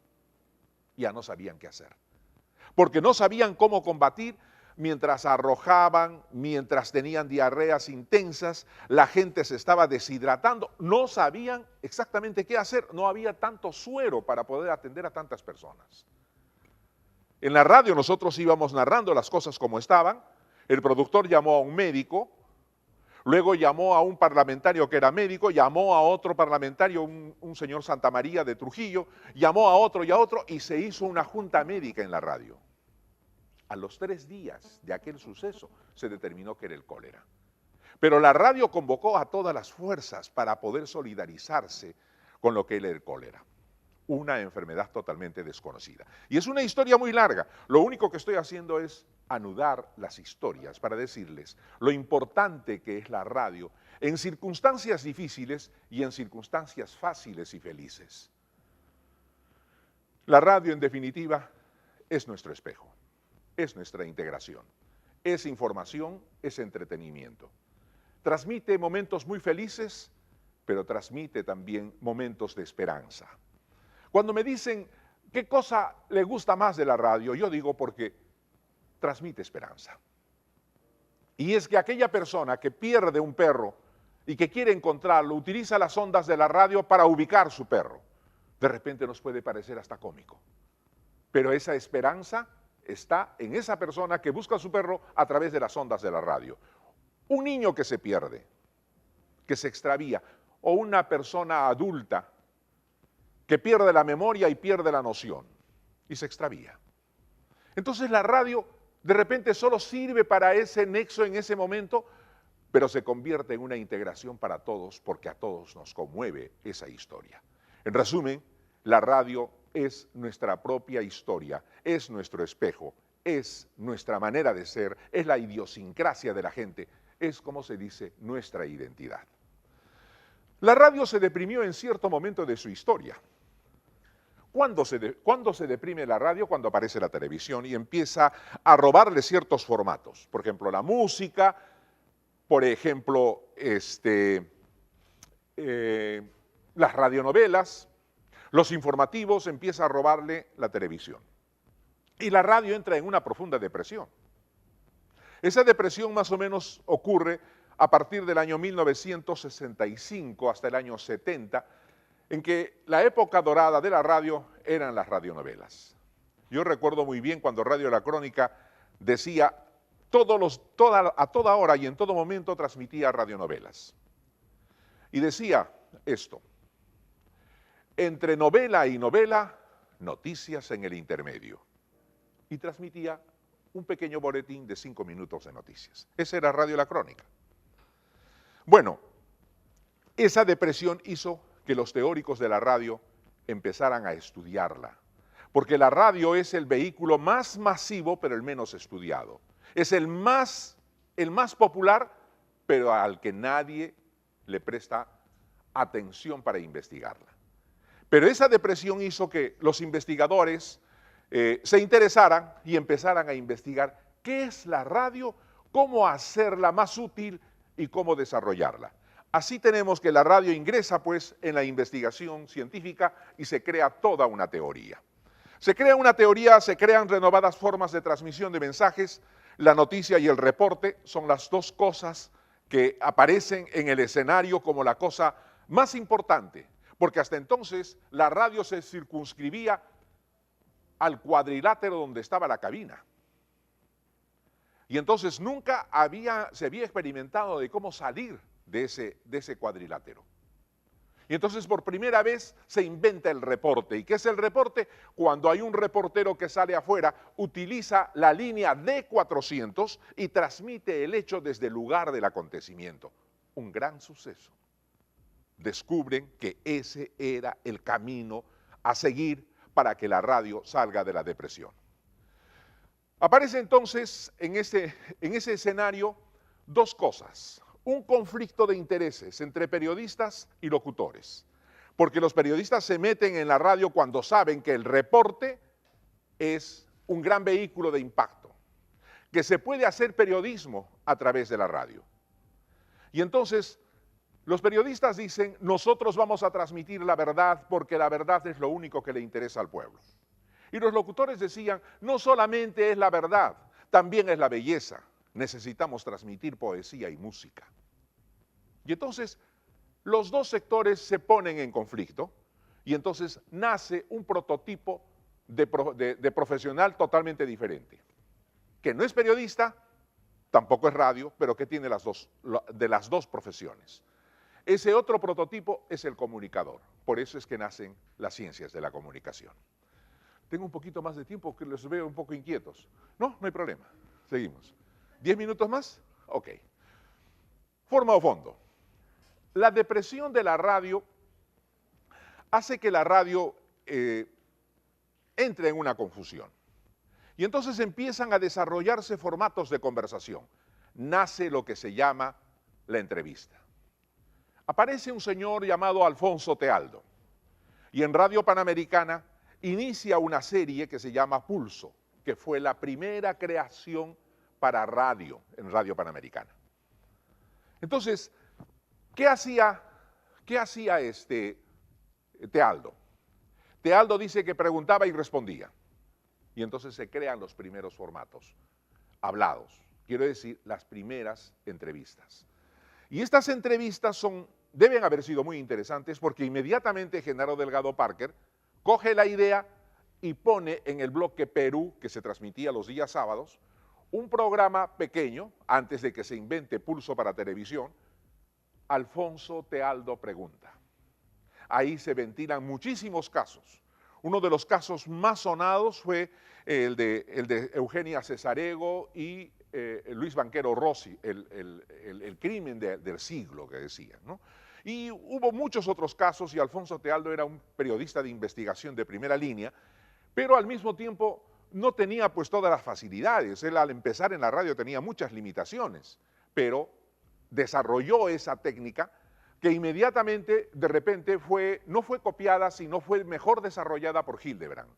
Ya no sabían qué hacer. Porque no sabían cómo combatir mientras arrojaban, mientras tenían diarreas intensas, la gente se estaba deshidratando, no sabían exactamente qué hacer, no había tanto suero para poder atender a tantas personas. En la radio nosotros íbamos narrando las cosas como estaban, el productor llamó a un médico, luego llamó a un parlamentario que era médico, llamó a otro parlamentario, un señor Santamaría de Trujillo, llamó a otro y se hizo una junta médica en la radio. A los 3 días de aquel suceso se determinó que era el cólera. Pero la radio convocó a todas las fuerzas para poder solidarizarse con lo que era el cólera. Una enfermedad totalmente desconocida. Y es una historia muy larga. Lo único que estoy haciendo es anudar las historias para decirles lo importante que es la radio en circunstancias difíciles y en circunstancias fáciles y felices. La radio, en definitiva, es nuestro espejo, es nuestra integración, es información, es entretenimiento. Transmite momentos muy felices, pero transmite también momentos de esperanza. Cuando me dicen qué cosa le gusta más de la radio, yo digo porque transmite esperanza. Y es que aquella persona que pierde un perro y que quiere encontrarlo, utiliza las ondas de la radio para ubicar su perro. De repente nos puede parecer hasta cómico. Pero esa esperanza está en esa persona que busca a su perro a través de las ondas de la radio. Un niño que se pierde, que se extravía, o una persona adulta que pierde la memoria y pierde la noción y se extravía. Entonces la radio de repente solo sirve para ese nexo en ese momento, pero se convierte en una integración para todos porque a todos nos conmueve esa historia. En resumen, la radio es nuestra propia historia, es nuestro espejo, es nuestra manera de ser, es la idiosincrasia de la gente, es, como se dice, nuestra identidad. La radio se deprimió en cierto momento de su historia. ¿Cuándo se deprime la radio? Cuando aparece la televisión y empieza a robarle ciertos formatos. Por ejemplo, la música, por ejemplo, las radionovelas, los informativos, empieza a robarle la televisión. Y la radio entra en una profunda depresión. Esa depresión más o menos ocurre a partir del año 1965 hasta el año 70, en que la época dorada de la radio eran las radionovelas. Yo recuerdo muy bien cuando Radio La Crónica decía, a toda hora y en todo momento transmitía radionovelas. Y decía esto: entre novela y novela, noticias en el intermedio. Y transmitía un pequeño boletín de 5 minutos de noticias. Esa era Radio La Crónica. Bueno, esa depresión hizo que los teóricos de la radio empezaran a estudiarla, porque la radio es el vehículo más masivo, pero el menos estudiado. Es el más popular, pero al que nadie le presta atención para investigarla. Pero esa depresión hizo que los investigadores se interesaran y empezaran a investigar qué es la radio, cómo hacerla más útil y cómo desarrollarla. Así tenemos que la radio ingresa pues en la investigación científica y se crea toda una teoría. Se crea una teoría, se crean renovadas formas de transmisión de mensajes. La noticia y el reporte son las dos cosas que aparecen en el escenario como la cosa más importante, porque hasta entonces la radio se circunscribía al cuadrilátero donde estaba la cabina. Y entonces nunca se había experimentado de cómo salir de ese cuadrilátero. Y entonces por primera vez se inventa el reporte. ¿Y qué es el reporte? Cuando hay un reportero que sale afuera, utiliza la línea D400 y transmite el hecho desde el lugar del acontecimiento. Un gran suceso. Descubren que ese era el camino a seguir para que la radio salga de la depresión. Aparece entonces en ese escenario dos cosas. Un conflicto de intereses entre periodistas y locutores, porque los periodistas se meten en la radio cuando saben que el reporte es un gran vehículo de impacto, que se puede hacer periodismo a través de la radio. Y entonces los periodistas dicen, nosotros vamos a transmitir la verdad porque la verdad es lo único que le interesa al pueblo. Y los locutores decían, no solamente es la verdad, también es la belleza. Necesitamos transmitir poesía y música. Y entonces los dos sectores se ponen en conflicto y entonces nace un prototipo de profesional totalmente diferente, que no es periodista, tampoco es radio, pero que tiene de las dos profesiones. Ese otro prototipo es el comunicador, por eso es que nacen las ciencias de la comunicación. Tengo un poquito más de tiempo que los veo un poco inquietos. No, no hay problema. Seguimos. ¿10 minutos más? Ok. Forma o fondo. La depresión de la radio hace que la radio entre en una confusión. Y entonces empiezan a desarrollarse formatos de conversación. Nace lo que se llama la entrevista. Aparece un señor llamado Alfonso Tealdo y en Radio Panamericana inicia una serie que se llama Pulso, que fue la primera creación para radio en Radio Panamericana. Entonces, ¿qué hacía Tealdo? Tealdo dice que preguntaba y respondía. Y entonces se crean los primeros formatos hablados. Quiero decir, las primeras entrevistas. Y estas entrevistas deben haber sido muy interesantes porque inmediatamente Genaro Delgado Parker coge la idea y pone en el bloque Perú, que se transmitía los días sábados, un programa pequeño, antes de que se invente Pulso para televisión, Alfonso Tealdo Pregunta. Ahí se ventilan muchísimos casos. Uno de los casos más sonados fue el de Eugenia Cesarego y Luis Banquero Rossi, el crimen del siglo que decían, ¿no? Y hubo muchos otros casos y Alfonso Tealdo era un periodista de investigación de primera línea, pero al mismo tiempo no tenía pues todas las facilidades. Él al empezar en la radio tenía muchas limitaciones, pero desarrolló esa técnica que inmediatamente, de repente, no fue copiada, sino fue mejor desarrollada por Hildebrand.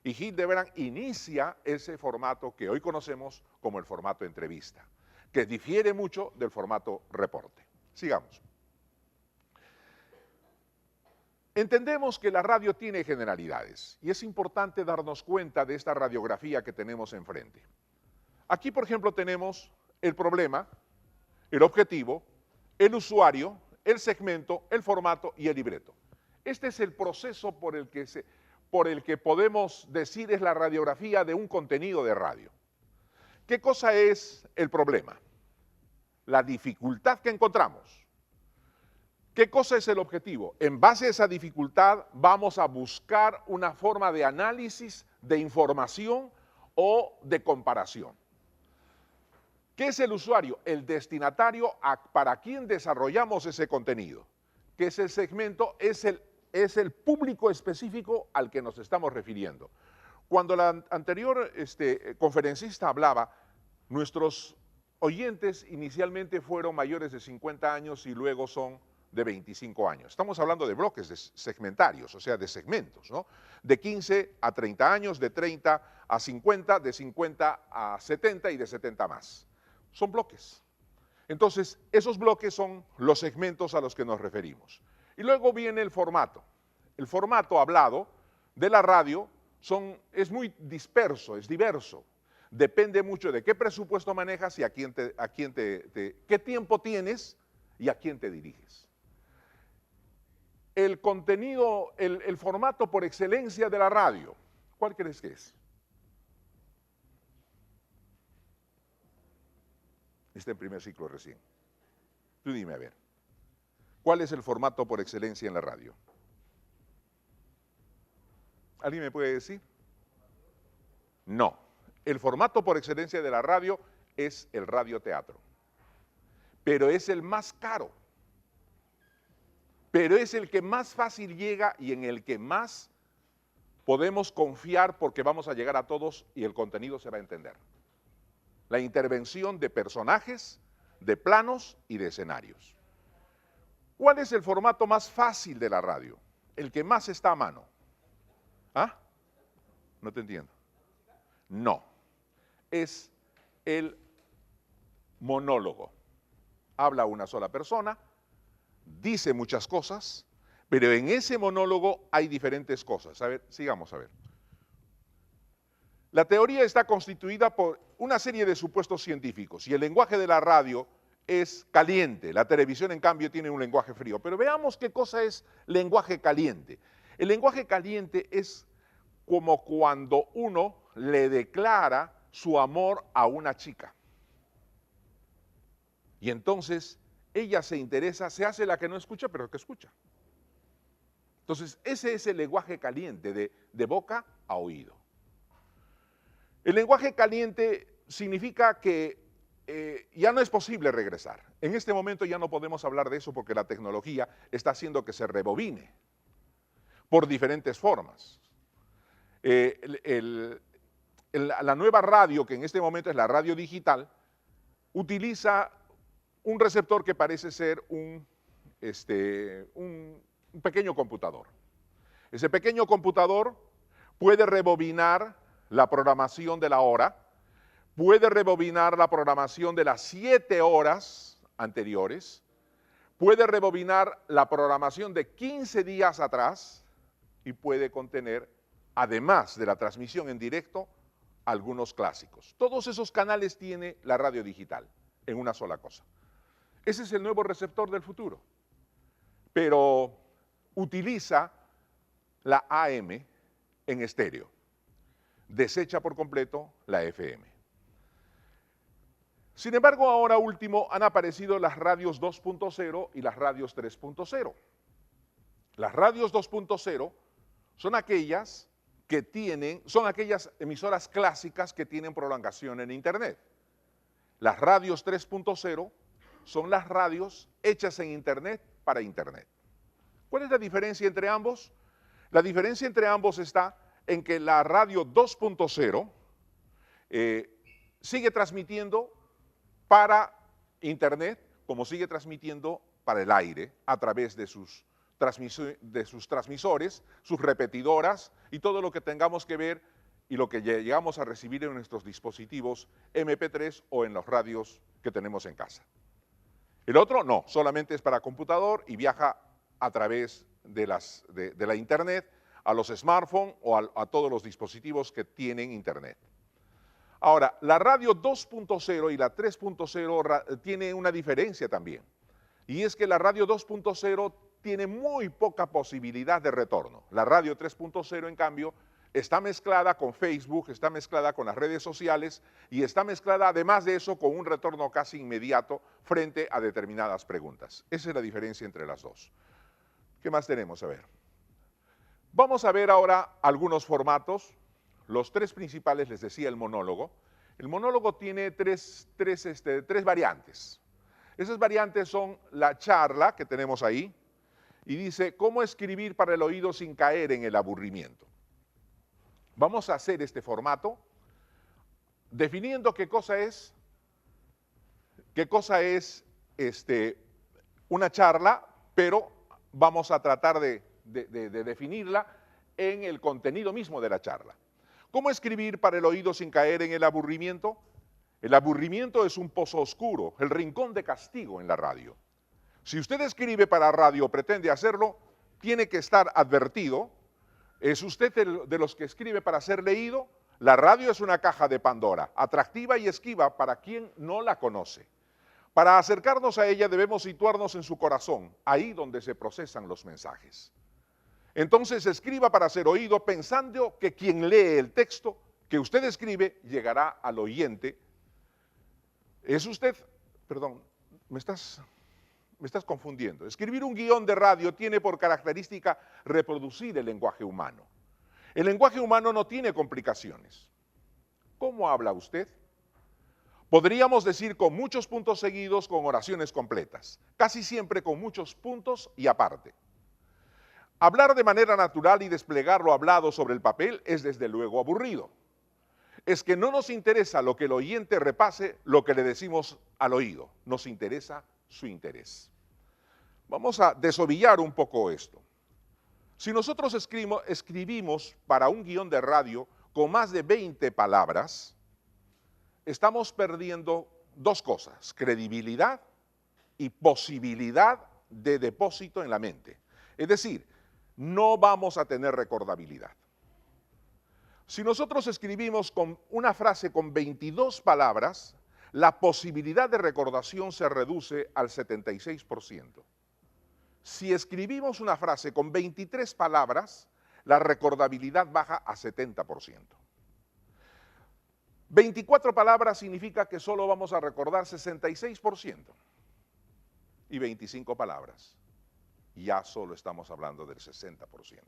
Y Hildebrand inicia ese formato que hoy conocemos como el formato entrevista, que difiere mucho del formato reporte. Sigamos. Entendemos que la radio tiene generalidades y es importante darnos cuenta de esta radiografía que tenemos enfrente. Aquí, por ejemplo, tenemos el problema, el objetivo, el usuario, el segmento, el formato y el libreto. Este es el proceso por el que podemos decir es la radiografía de un contenido de radio. ¿Qué cosa es el problema? La dificultad que encontramos. ¿Qué cosa es el objetivo? En base a esa dificultad vamos a buscar una forma de análisis, de información o de comparación. ¿Qué es el usuario? El destinatario para quien desarrollamos ese contenido. ¿Qué es el segmento? Es el público específico al que nos estamos refiriendo. Cuando la anterior conferencista hablaba, nuestros oyentes inicialmente fueron mayores de 50 años y luego son de 25 años. Estamos hablando de bloques segmentarios, o sea, de segmentos, ¿no? De 15 a 30 años, de 30 a 50, de 50 a 70 y de 70 más. Son bloques. Entonces, esos bloques son los segmentos a los que nos referimos. Y luego viene el formato. El formato hablado de la radio es muy disperso, es diverso. Depende mucho de qué presupuesto manejas y qué tiempo tienes y a quién te diriges. El contenido, el formato por excelencia de la radio, ¿cuál crees que es? Está en primer ciclo recién. Tú dime, a ver. ¿Cuál es el formato por excelencia en la radio? ¿Alguien me puede decir? No. El formato por excelencia de la radio es el radioteatro. Pero es el más caro. Pero es el que más fácil llega y en el que más podemos confiar porque vamos a llegar a todos y el contenido se va a entender. La intervención de personajes, de planos y de escenarios. ¿Cuál es el formato más fácil de la radio? El que más está a mano. ¿Ah? No te entiendo. No. Es el monólogo. Habla una sola persona, dice muchas cosas, pero en ese monólogo hay diferentes cosas. A ver, sigamos a ver. La teoría está constituida por una serie de supuestos científicos y el lenguaje de la radio es caliente. La televisión, en cambio, tiene un lenguaje frío. Pero veamos qué cosa es lenguaje caliente. El lenguaje caliente es como cuando uno le declara su amor a una chica. Y entonces ella se interesa, se hace la que no escucha, pero que escucha. Entonces, ese es el lenguaje caliente, de boca a oído. El lenguaje caliente significa que ya no es posible regresar. En este momento ya no podemos hablar de eso porque la tecnología está haciendo que se rebobine por diferentes formas. La nueva radio, que en este momento es la radio digital, utiliza un receptor que parece ser un pequeño computador. Ese pequeño computador puede rebobinar la programación de la hora, puede rebobinar la programación de las 7 horas anteriores, puede rebobinar la programación de 15 días atrás y puede contener, además de la transmisión en directo, algunos clásicos. Todos esos canales tiene la radio digital en una sola cosa. Ese es el nuevo receptor del futuro, pero utiliza la AM en estéreo, desecha por completo la FM. Sin embargo, ahora último han aparecido las radios 2.0 y las radios 3.0. Las radios 2.0 son aquellas emisoras clásicas que tienen prolongación en Internet. Las radios 3.0 son las radios hechas en Internet para Internet. ¿Cuál es la diferencia entre ambos? La diferencia entre ambos está en que la radio 2.0 sigue transmitiendo para Internet como sigue transmitiendo para el aire a través de sus transmisores, sus repetidoras y todo lo que tengamos que ver y lo que llegamos a recibir en nuestros dispositivos MP3 o en los radios que tenemos en casa. El otro no, solamente es para computador y viaja a través de la Internet a los smartphones o a todos los dispositivos que tienen Internet. Ahora, la radio 2.0 y la 3.0 tiene una diferencia también, y es que la radio 2.0 tiene muy poca posibilidad de retorno. La radio 3.0, en cambio, está mezclada con Facebook, está mezclada con las redes sociales y está mezclada, además de eso, con un retorno casi inmediato frente a determinadas preguntas. Esa es la diferencia entre las dos. ¿Qué más tenemos? A ver. Vamos a ver ahora algunos formatos. Los 3 principales, les decía, el monólogo. El monólogo tiene tres variantes. Esas variantes son la charla que tenemos ahí y dice, ¿cómo escribir para el oído sin caer en el aburrimiento? Vamos a hacer este formato definiendo qué cosa es una charla, pero vamos a tratar de definirla en el contenido mismo de la charla. ¿Cómo escribir para el oído sin caer en el aburrimiento? El aburrimiento es un pozo oscuro, el rincón de castigo en la radio. Si usted escribe para radio o pretende hacerlo, tiene que estar advertido. ¿Es usted de los que escribe para ser leído? La radio es una caja de Pandora, atractiva y esquiva para quien no la conoce. Para acercarnos a ella debemos situarnos en su corazón, ahí donde se procesan los mensajes. Entonces escriba para ser oído pensando que quien lee el texto que usted escribe llegará al oyente. ¿Es usted? Perdón, me estás confundiendo. Escribir un guión de radio tiene por característica reproducir el lenguaje humano. El lenguaje humano no tiene complicaciones. ¿Cómo habla usted? Podríamos decir con muchos puntos seguidos, con oraciones completas, casi siempre con muchos puntos y aparte. Hablar de manera natural y desplegar lo hablado sobre el papel es desde luego aburrido. Es que no nos interesa lo que el oyente repase lo que le decimos al oído, nos interesa su interés. Vamos a desovillar un poco esto. Si nosotros escribimos para un guión de radio con más de 20 palabras, estamos perdiendo 2 cosas, credibilidad y posibilidad de depósito en la mente. Es decir, no vamos a tener recordabilidad. Si nosotros escribimos con una frase con 22 palabras, la posibilidad de recordación se reduce al 76%. Si escribimos una frase con 23 palabras, la recordabilidad baja a 70%. 24 palabras significa que solo vamos a recordar 66% y 25 palabras. ya solo estamos hablando del 60%.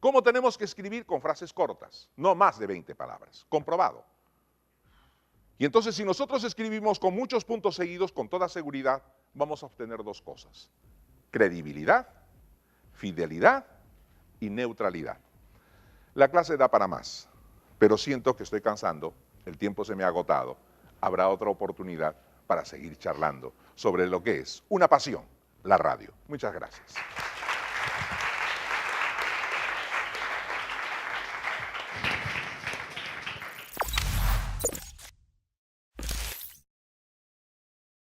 ¿Cómo tenemos que escribir? Con frases cortas, no más de 20 palabras, comprobado. Y entonces si nosotros escribimos con muchos puntos seguidos, con toda seguridad, vamos a obtener dos cosas: credibilidad, fidelidad y neutralidad. La clase da para más, pero siento que estoy cansando, el tiempo se me ha agotado. Habrá otra oportunidad para seguir charlando sobre lo que es una pasión, la radio. Muchas gracias.